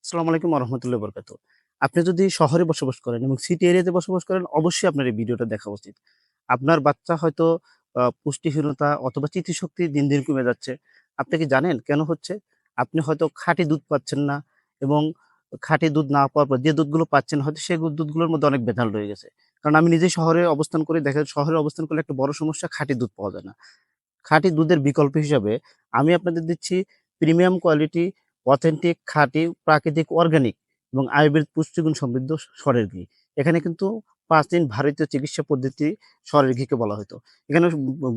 আসসালামু আলাইকুম ওয়া রাহমাতুল্লাহি ওয়া বারাকাতুহু। আপনি যদি শহরে বসবাস করেন এবং সিটি এরিয়াতে বসবাস করেন, অবশ্যই আপনার এই ভিডিওটা দেখা উচিত। আপনার বাচ্চা হয়তো পুষ্টিহীনতা অথবা স্মৃতিশক্তি দিন, দিন কমে যাচ্ছে। আপনি কি জানেন কেন হচ্ছে? আপনি হয়তো খাঁটি দুধ পাচ্ছেন না এবং খাঁটি দুধ না পাওয়ার পর যে দুধগুলো পাচ্ছেন হয়তো সেই দুধগুলোর মধ্যে অনেক ভেজাল রয়ে গেছে। কারণ আমি নিজেই শহরে অবস্থান করি। দেখেন শহরে অবস্থান করলে একটা বড় সমস্যা খাঁটি দুধ পাওয়া যায় না। খাঁটি দুধের বিকল্প হিসাবে আমি আপনাদের দিচ্ছি প্রিমিয়াম কোয়ালিটি, অথেন্টিক, খাঁটি, প্রাকৃতিক, অর্গানিক এবং আয়ুর্বেদ পুষ্টিগুণ সমৃদ্ধ সরের ঘি। এখানে কিন্তু প্রাচীন ভারতীয় চিকিৎসা পদ্ধতি সরের ঘিকে বলা হতো। এখানে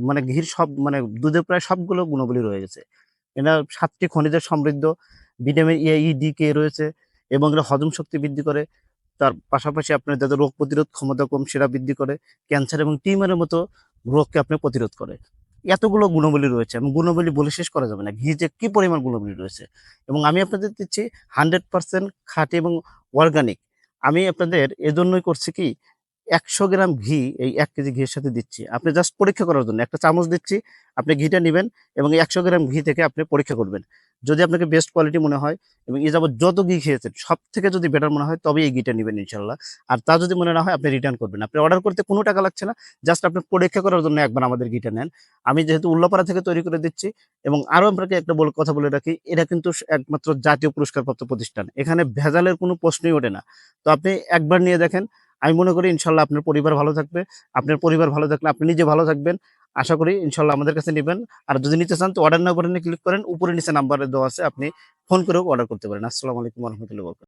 মানে ঘির সব মানে দুধের প্রায় সবগুলো গুণাবলী রয়ে গেছে। এটা ৭ টি খনিজে সমৃদ্ধ, ভিটামিন এ, ই, ডি, কে রয়েছে এবং এটা হজম শক্তি বৃদ্ধি করে। তার পাশাপাশি আপনার যাদের রোগ প্রতিরোধ ক্ষমতা কম সেটা বৃদ্ধি করে। ক্যান্সার এবং টিউমারের মতো রোগকে আপনার প্রতিরোধ করে। এতগুলো গুণাবলী রয়েছে এবং গুণাবলী বলে শেষ করা যাবে না। ঘি যে কি পরিমাণ গুণাবলী রয়েছে এবং আমি আপনাদের দিচ্ছি 100% খাঁটি এবং অর্গানিক। আমি আপনাদের এজন্যই করছি কি ১০০ গ্রাম ঘি এই ১ কেজি ঘিয়ের সাথে দিচ্ছি। আপনি জাস্ট পরীক্ষা করার জন্য একটা চামচ দিচ্ছি। আপনি ঘিটা নিবেন এবং এই ১০০ গ্রাম ঘি থেকে আপনি পরীক্ষা করবেন। যদি আপনাকে বেস্ট কোয়ালিটি মনে হয় এবং এ যাবৎ যত ঘি খেয়েছেন সবথেকে যদি বেটার মনে হয় তবেই এই ঘিটা নিবেন ইনশাআল্লাহ। আর তা যদি মনে না হয় আপনি রিটার্ন করবেন। আপনি অর্ডার করতে কোনো টাকা লাগছে না। জাস্ট আপনি পরীক্ষা করার জন্য একবার আমাদের ঘিটা নেন। আমি যেহেতু উল্লাপাড়া থেকে তৈরি করে দিচ্ছি এবং আরো আপনাকে একটা কথা বলে রাখি, এটা কিন্তু একমাত্র জাতীয় পুরস্কারপ্রাপ্ত প্রতিষ্ঠান। এখানে ভেজালের কোনো প্রশ্নই ওঠে না। তো আপনি একবার নিয়ে দেখেন। আমি মনে করি ইনশাআল্লাহ আপনার পরিবার ভালো থাকবে। আপনার পরিবার ভালো থাকলে আপনি নিজে ভালো থাকবেন। আশা করি ইনশাআল্লাহ আমাদের কাছে নিবেন। আর যদি নিতে চান তো অর্ডার নাও বাটনে ক্লিক করেন। উপরে নিচে নাম্বার দেওয়া আছে। আপনি ফোন করেও অর্ডার করতে পারেন। আসসালামু আলাইকুম ওয়া রাহমাতুল্লাহি ওয়া বারাকাতুহু।